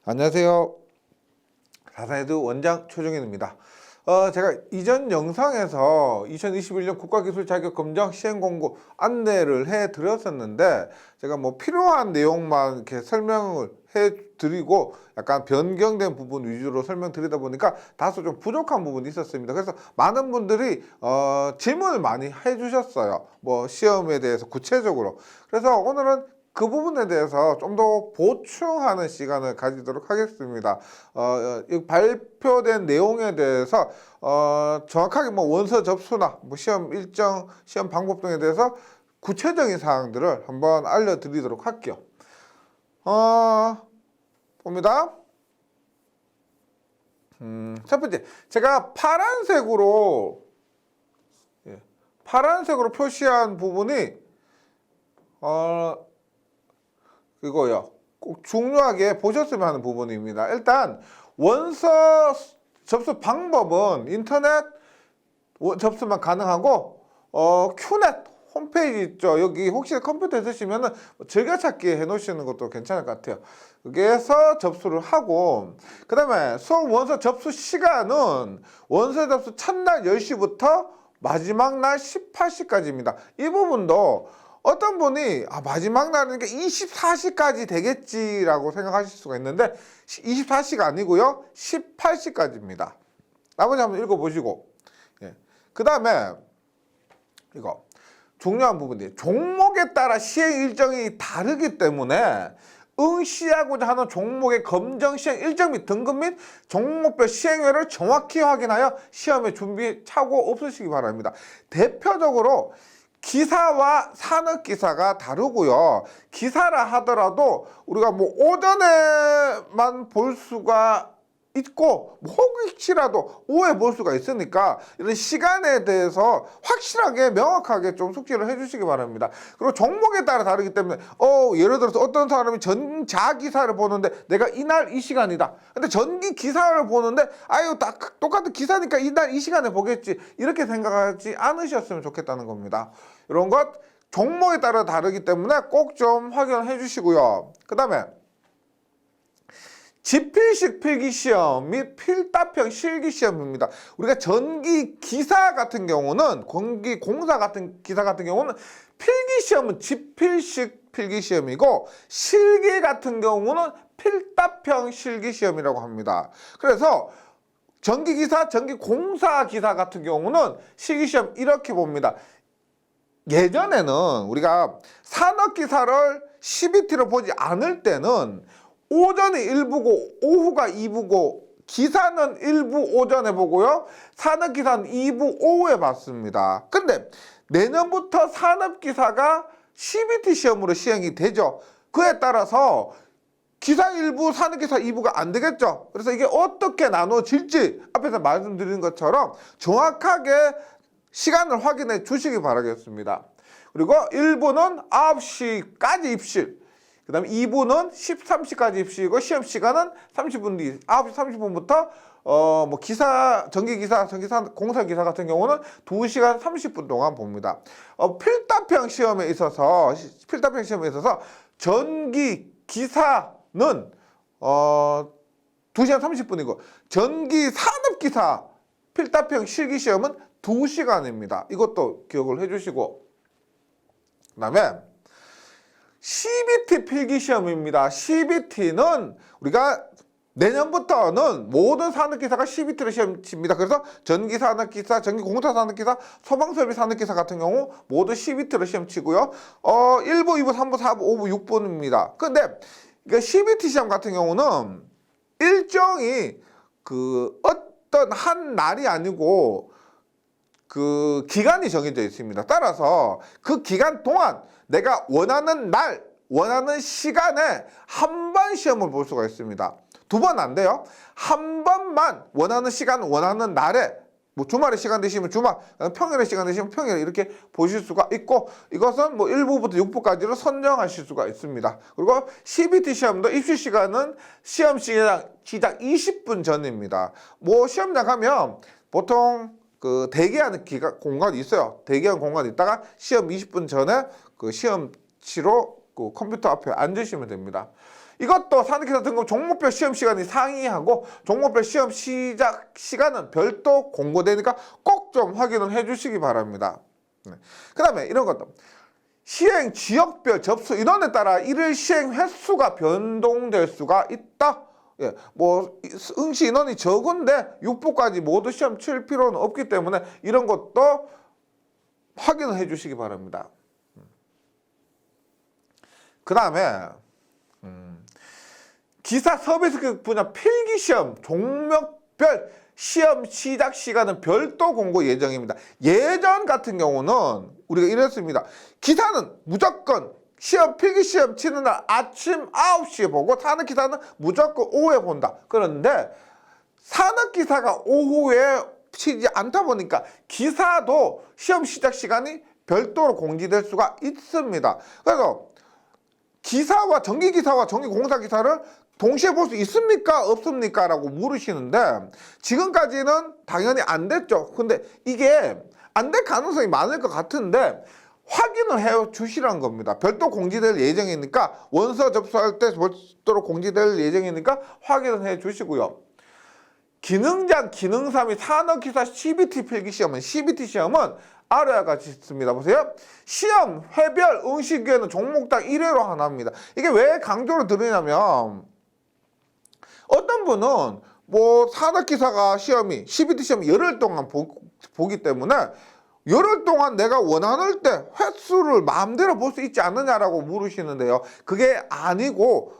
안녕하세요. 사산에드 원장 최종현입니다. 제가 이전 영상에서 2021년 국가기술자격검정 시행공고 안내를 해드렸었는데 제가 뭐 필요한 내용만 이렇게 설명을 해드리고 약간 변경된 부분 위주로 설명드리다 보니까 다소 좀 부족한 부분이 있었습니다. 그래서 많은 분들이 질문을 많이 해주셨어요. 뭐 시험에 대해서 구체적으로. 그래서 오늘은 그 부분에 대해서 좀 더 보충하는 시간을 가지도록 하겠습니다. 이 발표된 내용에 대해서 정확하게 뭐 원서 접수나 뭐 시험 일정, 시험 방법 등에 대해서 구체적인 사항들을 한번 알려드리도록 할게요. 봅니다. 첫 번째, 제가 파란색으로 표시한 부분이 이거요. 꼭 중요하게 보셨으면 하는 부분입니다. 일단 원서 접수 방법은 인터넷 접수만 가능하고 큐넷 홈페이지 있죠. 여기 혹시 컴퓨터에 쓰시면은 즐겨찾기 해놓으시는 것도 괜찮을 것 같아요. 여기에서 접수를 하고 그 다음에 수업 원서 접수 시간은 원서 접수 첫날 10시부터 마지막 날 18시까지입니다. 이 부분도 어떤 분이 마지막 날이니까 24시까지 되겠지라고 생각하실 수가 있는데 24시가 아니고요. 18시까지입니다. 나머지 한번 읽어보시고 그 다음에 이거 중요한 부분이 종목에 따라 시행 일정이 다르기 때문에 응시하고자 하는 종목의 검정 시행 일정 및 등급 및 종목별 시행회를 정확히 확인하여 시험에 준비 착오 없으시기 바랍니다. 대표적으로 기사와 산업기사가 다르고요. 기사라 하더라도 우리가 뭐 오전에만 볼 수가 있고 혹시라도 오후에 볼 수가 있으니까 이런 시간에 대해서 확실하게 명확하게 좀 숙지를 해주시기 바랍니다. 그리고 종목에 따라 다르기 때문에 예를 들어서 어떤 사람이 전자기사를 보는데 내가 이날 이 시간이다. 근데 전기기사를 보는데 아유 다 똑같은 기사니까 이날 이 시간에 보겠지. 이렇게 생각하지 않으셨으면 좋겠다는 겁니다. 이런 것 종목에 따라 다르기 때문에 꼭 좀 확인해 주시고요. 그 다음에 지필식 필기시험 및 필답형 실기시험입니다. 우리가 전기기사 같은 경우는 공사 같은 기사 같은 경우는 필기시험은 지필식 필기시험이고 실기 같은 경우는 필답형 실기시험이라고 합니다. 그래서 전기기사, 전기공사기사 같은 경우는 실기시험 이렇게 봅니다. 예전에는 우리가 산업기사를 CBT로 보지 않을 때는 오전이 1부고 오후가 2부고 기사는 1부 오전에 보고요. 산업기사는 2부 오후에 봤습니다. 근데 내년부터 산업기사가 CBT 시험으로 시행이 되죠. 그에 따라서 기사 1부, 산업기사 2부가 안 되겠죠. 그래서 이게 어떻게 나눠질지 앞에서 말씀드린 것처럼 정확하게 시간을 확인해 주시기 바라겠습니다. 그리고 1부는 9시까지 입실, 그 다음에 2부는 13시까지 입시이고 시험 시간은 30분 뒤 9시 30분부터 뭐 기사, 전기기사, 공사기사 같은 경우는 2시간 30분 동안 봅니다. 필답형 시험에 있어서 전기기사는 2시간 30분이고 전기산업기사 필답형 실기시험은 2시간입니다. 이것도 기억을 해주시고 그 다음에 CBT 필기시험입니다. CBT는 우리가 내년부터는 모든 산업기사가 CBT로 시험 칩니다. 그래서 전기산업기사, 전기공사산업기사, 소방설비산업기사 같은 경우 모두 CBT로 시험 치고요. 1부, 2부, 3부, 4부, 5부, 6부입니다. 근데 CBT 시험 같은 경우는 일정이 어떤 한 날이 아니고 기간이 정해져 있습니다. 따라서 그 기간 동안 내가 원하는 날, 원하는 시간에 한 번 시험을 볼 수가 있습니다. 2번 안 돼요. 한 번만 원하는 시간, 원하는 날에 뭐 주말에 시간 되시면 주말, 평일에 시간 되시면 평일 이렇게 보실 수가 있고 이것은 뭐 1부부터 6부까지로 선정하실 수가 있습니다. 그리고 CBT 시험도 입시 시간은 시험 시작 20분 전입니다. 뭐 시험장 가면 보통 대기하는 공간이 있어요. 대기하는 공간이 있다가 시험 20분 전에 시험치로 컴퓨터 앞에 앉으시면 됩니다. 이것도 산업기사 등급 종목별 시험 시간이 상이하고 종목별 시험 시작 시간은 별도 공고되니까 꼭 좀 확인을 해주시기 바랍니다. 그 다음에 이런 것도 시행 지역별 접수 인원에 따라 일일 시행 횟수가 변동될 수가 있다. 예, 뭐 응시 인원이 적은데 6부까지 모두 시험 칠 필요는 없기 때문에 이런 것도 확인을 해주시기 바랍니다. 그 다음에 기사 서비스 분야 필기시험 종목별 시험 시작 시간은 별도 공고 예정입니다. 예전 같은 경우는 우리가 이랬습니다. 기사는 무조건 시험 필기시험 치는 날 아침 9시에 보고 산업기사는 무조건 오후에 본다. 그런데 산업기사가 오후에 치지 않다 보니까 기사도 시험 시작 시간이 별도로 공지될 수가 있습니다. 그래서 기사와 전기기사와 전기공사기사를 동시에 볼 수 있습니까? 없습니까? 라고 물으시는데 지금까지는 당연히 안 됐죠. 근데 이게 안 될 가능성이 많을 것 같은데 확인을 해 주시라는 겁니다. 별도 공지될 예정이니까 원서 접수할 때 별도로 공지될 예정이니까 확인을 해 주시고요. 기능장, 기능사 및 산업기사 CBT 필기시험은 CBT 시험은 알아야 같이 있습니다. 보세요. 시험 회별 응시 기회는 종목당 1회로 하나입니다. 이게 왜 강조를 드리냐면 어떤 분은 뭐 산업기사가 시험이 CBT 시험이 열흘 동안 보기 때문에 열흘 동안 내가 원하는 때 횟수를 마음대로 볼 수 있지 않느냐라고 물으시는데요. 그게 아니고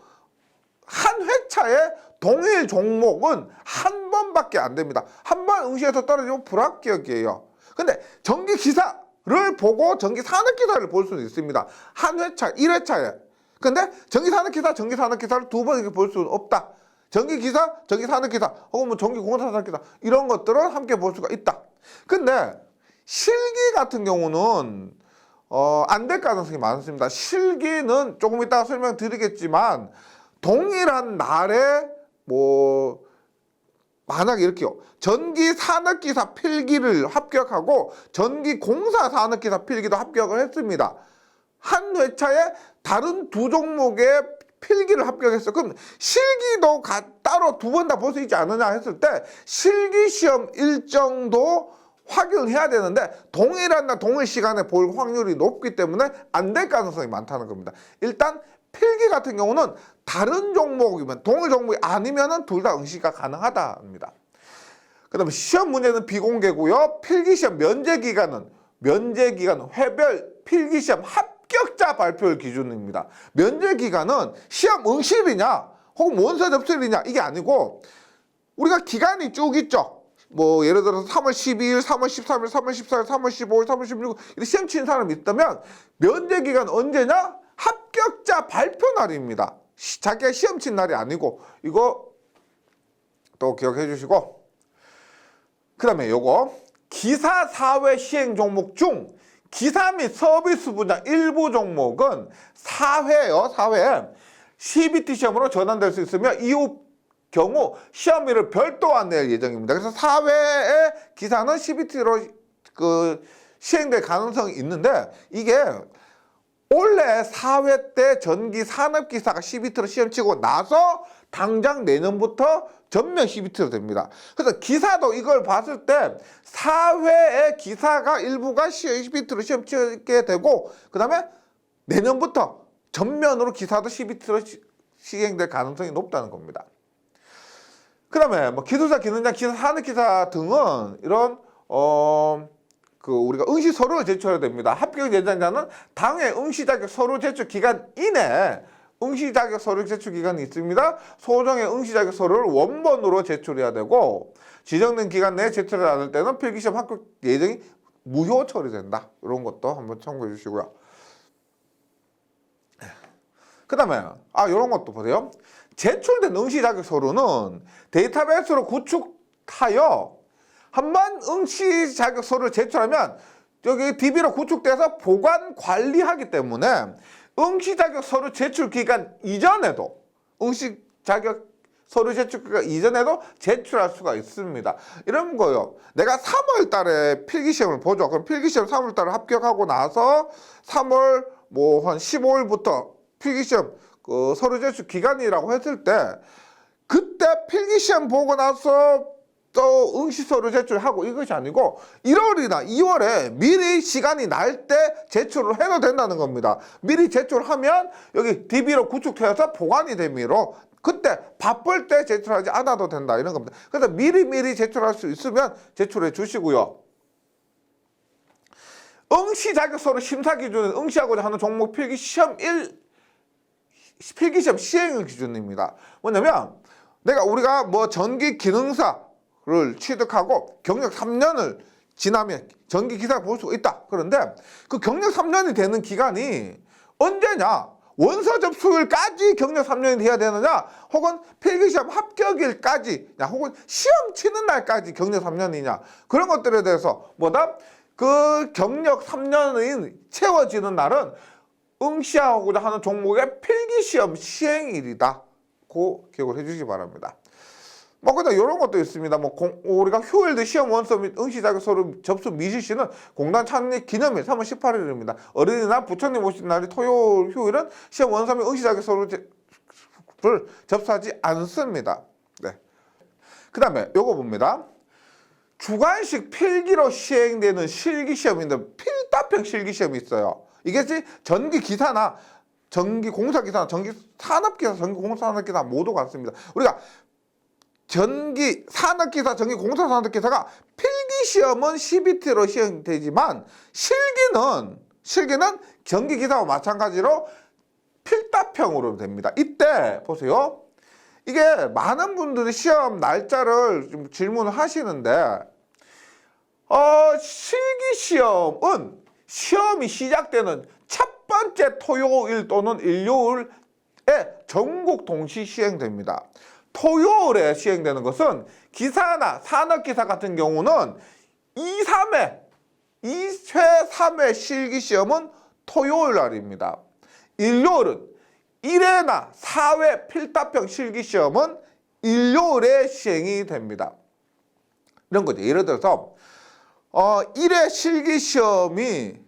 한 회차에 동일 종목은 한 번밖에 안 됩니다. 한 번 응시에서 떨어지면 불합격이에요. 근데 전기기사를 보고 전기산업기사를 볼 수는 있습니다. 한 회차, 1회차에. 근데 전기산업기사를 두 번 이렇게 볼 수는 없다. 전기기사, 전기산업기사, 혹은 뭐 전기공사산업기사 이런 것들은 함께 볼 수가 있다. 근데 실기 같은 경우는 안 될 가능성이 많습니다. 실기는 조금 이따가 설명드리겠지만 동일한 날에 뭐 만약에 이렇게요. 전기산업기사 필기를 합격하고 전기공사산업기사 필기도 합격을 했습니다. 한 회차에 다른 두 종목의 필기를 합격했어. 그럼 실기도 따로 두 번 다 볼 수 있지 않느냐 했을 때 실기시험 일정도 확인을 해야 되는데 동일한 날 동일 시간에 볼 확률이 높기 때문에 안 될 가능성이 많다는 겁니다. 일단 필기 같은 경우는 다른 종목이면 동일 종목이 아니면은 둘 다 응시가 가능하다입니다. 그다음에 시험 문제는 비공개고요. 필기시험 면제기간은 회별 필기시험 합격자 발표일 기준입니다. 면제기간은 시험 응시일이냐 혹은 원서 접수일이냐 이게 아니고 우리가 기간이 쭉 있죠. 뭐 예를 들어서 3월 12일, 3월 13일, 3월 14일, 3월 15일, 3월 16일 이렇게 시험 치는 사람이 있다면 면제기간 언제냐? 합격자 발표 날입니다. 자기가 시험 친 날이 아니고 이거 또 기억해 주시고 그 다음에 요거 기사 사회 시행 종목 중 기사 및 서비스 분야 일부 종목은 사회요. 사회 CBT 시험으로 전환될 수 있으며 이후 경우 시험일을 별도 안낼 예정입니다. 그래서 사회의 기사는 CBT로 시행될 가능성이 있는데 이게 원래 4회 때 전기 산업기사가 CBT로 시험 치고 나서 당장 내년부터 전면 CBT로 됩니다. 그래서 기사도 이걸 봤을 때 4회의 기사가 일부가 CBT로 시험 치게 되고 그 다음에 내년부터 전면으로 기사도 CBT로 시행될 가능성이 높다는 겁니다. 그 다음에 뭐 기술사, 기능장, 기사, 산업기사 등은 이런 우리가 응시 서류를 제출해야 됩니다. 합격 예정자는 당해 응시 자격 서류 제출 기간 이내 응시 자격 서류 제출 기간이 있습니다. 소정의 응시 자격 서류를 원본으로 제출해야 되고 지정된 기간 내에 제출하지 않을 때는 필기시험 합격 예정이 무효 처리된다. 이런 것도 한번 참고해 주시고요. 그 다음에 이런 것도 보세요. 제출된 응시 자격 서류는 데이터베이스로 구축하여 한번 응시 자격 서류를 제출하면 여기 DB로 구축돼서 보관 관리하기 때문에 응시 자격 서류 제출 기간 이전에도 응시 자격 서류 제출 기간 이전에도 제출할 수가 있습니다. 이런 거요. 내가 3월 달에 필기시험을 보죠. 그럼 필기시험 3월 달에 합격하고 나서 3월 뭐 한 15일부터 필기시험 그 서류 제출 기간이라고 했을 때 그때 필기시험 보고 나서 또 응시 서류 제출하고 이것이 아니고 1월이나 2월에 미리 시간이 날 때 제출을 해도 된다는 겁니다. 미리 제출하면 여기 DB로 구축되어서 보관이 되미로 그때 바쁠 때 제출하지 않아도 된다 이런 겁니다. 그래서 미리 제출할 수 있으면 제출해 주시고요. 응시 자격서류 심사 기준은 응시하고자 하는 종목 필기시험 필기시험 시행 기준입니다. 뭐냐면 우리가 뭐 전기 기능사를 취득하고 경력 3년을 지나면 전기 기사를 볼 수가 있다. 그런데 그 경력 3년이 되는 기간이 언제냐? 원서 접수일까지 경력 3년이 돼야 되느냐? 혹은 필기시험 합격일까지냐? 혹은 시험 치는 날까지 경력 3년이냐? 그런 것들에 대해서 그 경력 3년이 채워지는 날은 응시하고자 하는 종목의 필기시험 시행일이다. 고 기억을 해주시기 바랍니다. 그다음 이런 것도 있습니다. 우리가 휴일드 시험 원서 및 응시 자격서류 접수 미실시는 공단 창립 기념일 3월 18일입니다. 어린이날, 부처님 오신 날이 토요일, 휴일은 시험 원서 및 응시 자격서류를 접수하지 않습니다. 네. 그다음에 요거 봅니다. 주관식 필기로 시행되는 실기시험인데 필답형 실기시험이 있어요. 이게 전기기사나 전기공사기사나 전기산업기사, 전기공사산업기사 모두 같습니다. 우리가 전기산업기사, 전기공사산업기사가 필기시험은 CBT로 시행되지만 실기는 전기기사와 마찬가지로 필답형으로 됩니다. 이때 보세요. 이게 많은 분들이 시험 날짜를 좀 질문을 하시는데 실기시험은 시험이 시작되는 첫 번째 토요일 또는 일요일에 전국 동시 시행됩니다. 토요일에 시행되는 것은 기사나 산업기사 같은 경우는 2회, 3회 실기시험은 토요일 날입니다. 일요일은 1회나 4회 필답형 실기시험은 일요일에 시행이 됩니다. 이런 거죠. 예를 들어서 1회 실기시험이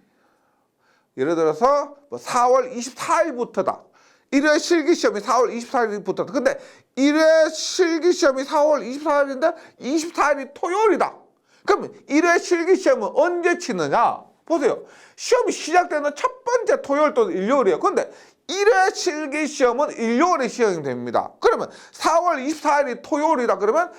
예를 들어서 4월 24일부터다. 1회 실기시험이 4월 24일부터다. 근데 1회 실기시험이 4월 24일인데 24일이 토요일이다. 그럼 1회 실기시험은 언제 치느냐? 보세요. 시험이 시작되는 첫 번째 토요일 또는 일요일이에요. 근데 1회 실기시험은 일요일에 시행됩니다. 그러면 4월 24일이 토요일이다. 그러면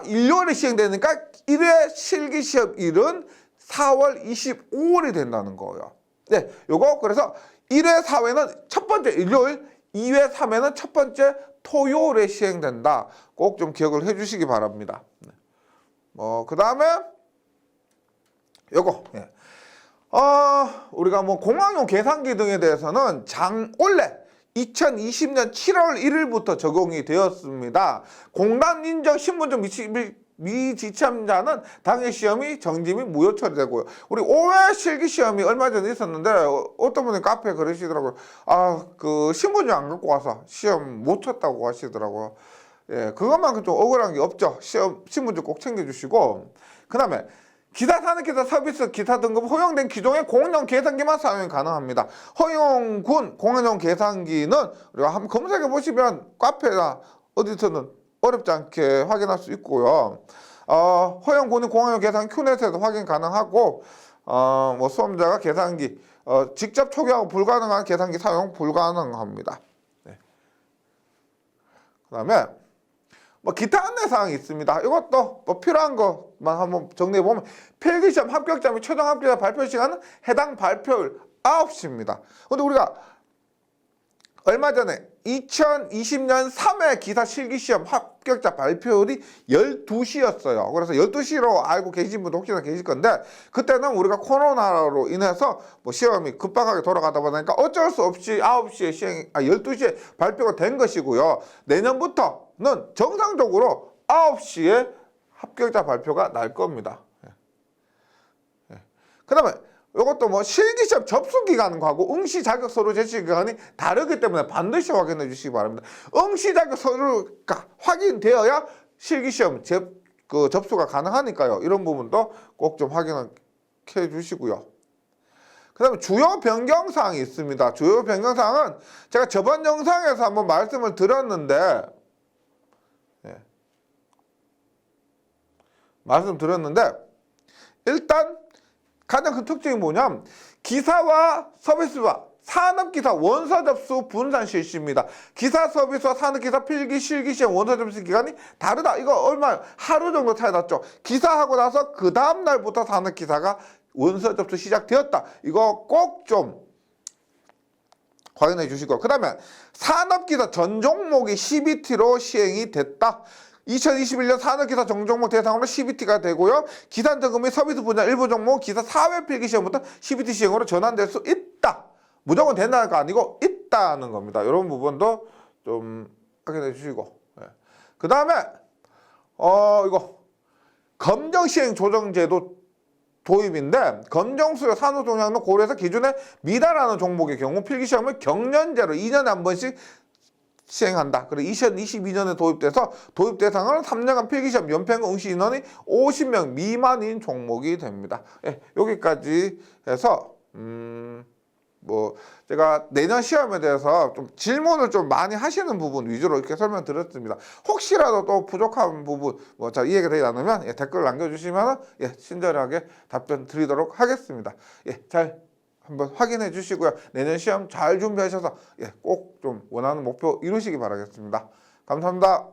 일요일에 시행되니까 1회 실기시험 일은 4월 25일이 된다는 거예요. 네, 요거 그래서 1회, 4회는 첫 번째 일요일, 2회, 3회는 첫 번째 토요일에 시행된다. 꼭 좀 기억을 해주시기 바랍니다. 그 다음에 요거. 예. 우리가 공학용 계산기 등에 대해서는 올해 2020년 7월 1일부터 적용이 되었습니다. 공단 인정 신분증 미지참자는 당일 시험이 정지 및 무효 처리되고요. 우리 5회 실기 시험이 얼마 전에 있었는데 어떤 분이 카페에 그러시더라고요. 그 신분증 안 갖고 와서 시험 못 쳤다고 하시더라고요. 예, 그것만큼 좀 억울한 게 없죠. 신분증 꼭 챙겨주시고. 그 다음에 기사 산업기사 서비스 기타 등급 허용된 기종의 공용 계산기만 사용이 가능합니다. 허용군 공용 계산기는 우리가 한번 검색해 보시면 카페나 어디서는 어렵지 않게 확인할 수 있고요. 허용군인 공용 계산기 큐넷에도 확인 가능하고 수험자가 계산기 직접 초기화가 불가능한 계산기 사용 불가능합니다. 네. 그다음에 기타 안내사항이 있습니다. 이것도 필요한 것만 한번 정리해보면 필기시험 합격자 및 최종 합격자 발표 시간은 해당 발표일 9시입니다. 근데 우리가 얼마 전에 2020년 3회 기사 실기시험 합격자 발표율이 12시였어요. 그래서 12시로 알고 계신 분도 혹시나 계실 건데 그때는 우리가 코로나로 인해서 시험이 급박하게 돌아가다 보니까 어쩔 수 없이 9시에 12시에 발표가 된 것이고요. 내년부터는 정상적으로 9시에 합격자 발표가 날 겁니다. 그 다음에 이것도 실기시험 접수 기간하고 응시 자격서류 제출 기간이 다르기 때문에 반드시 확인해 주시기 바랍니다. 응시 자격서류가 확인되어야 실기시험 접수가 가능하니까요. 이런 부분도 꼭 좀 확인해 주시고요. 그다음에 주요 변경사항이 있습니다. 주요 변경사항은 제가 저번 영상에서 한번 말씀을 드렸는데, 예. 말씀드렸는데 일단 가장 큰 특징이 뭐냐면 기사와 서비스와 산업기사 원서 접수 분산 실시입니다. 기사 서비스와 산업기사 필기 실기 시험 원서 접수 기간이 다르다. 이거 얼마 하루 정도 차이 났죠. 기사하고 나서 그 다음 날부터 산업기사가 원서 접수 시작되었다. 이거 꼭 좀 확인해 주시고, 그 다음에 산업기사 전 종목이 CBT로 시행이 됐다. 2021년 산업기사 전 종목 대상으로 CBT가 되고요. 기산점검 및 서비스 분야 일부 종목 기사 사회 필기 시험부터 CBT 시행으로 전환될 수 있다. 무조건 된다가 아니고 있다는 겁니다. 이런 부분도 좀 확인해 주시고, 예. 그 다음에 이거 검정 시행 조정제도 도입인데, 검정수요 산후종양도 고려해서 기준에 미달하는 종목의 경우 필기시험을 경년제로 2년에 한 번씩 시행한다. 그리고 2022년에 도입돼서 도입 대상은 3년간 필기시험 연평균 응시 인원이 50명 미만인 종목이 됩니다. 예, 여기까지 해서 뭐 제가 내년 시험에 대해서 좀 질문을 좀 많이 하시는 부분 위주로 이렇게 설명드렸습니다. 혹시라도 또 부족한 부분 잘 이해가 되지 않으면 댓글 남겨주시면 친절하게 답변 드리도록 하겠습니다. 잘 한번 확인해 주시고요. 내년 시험 잘 준비하셔서 꼭 좀 원하는 목표 이루시기 바라겠습니다. 감사합니다.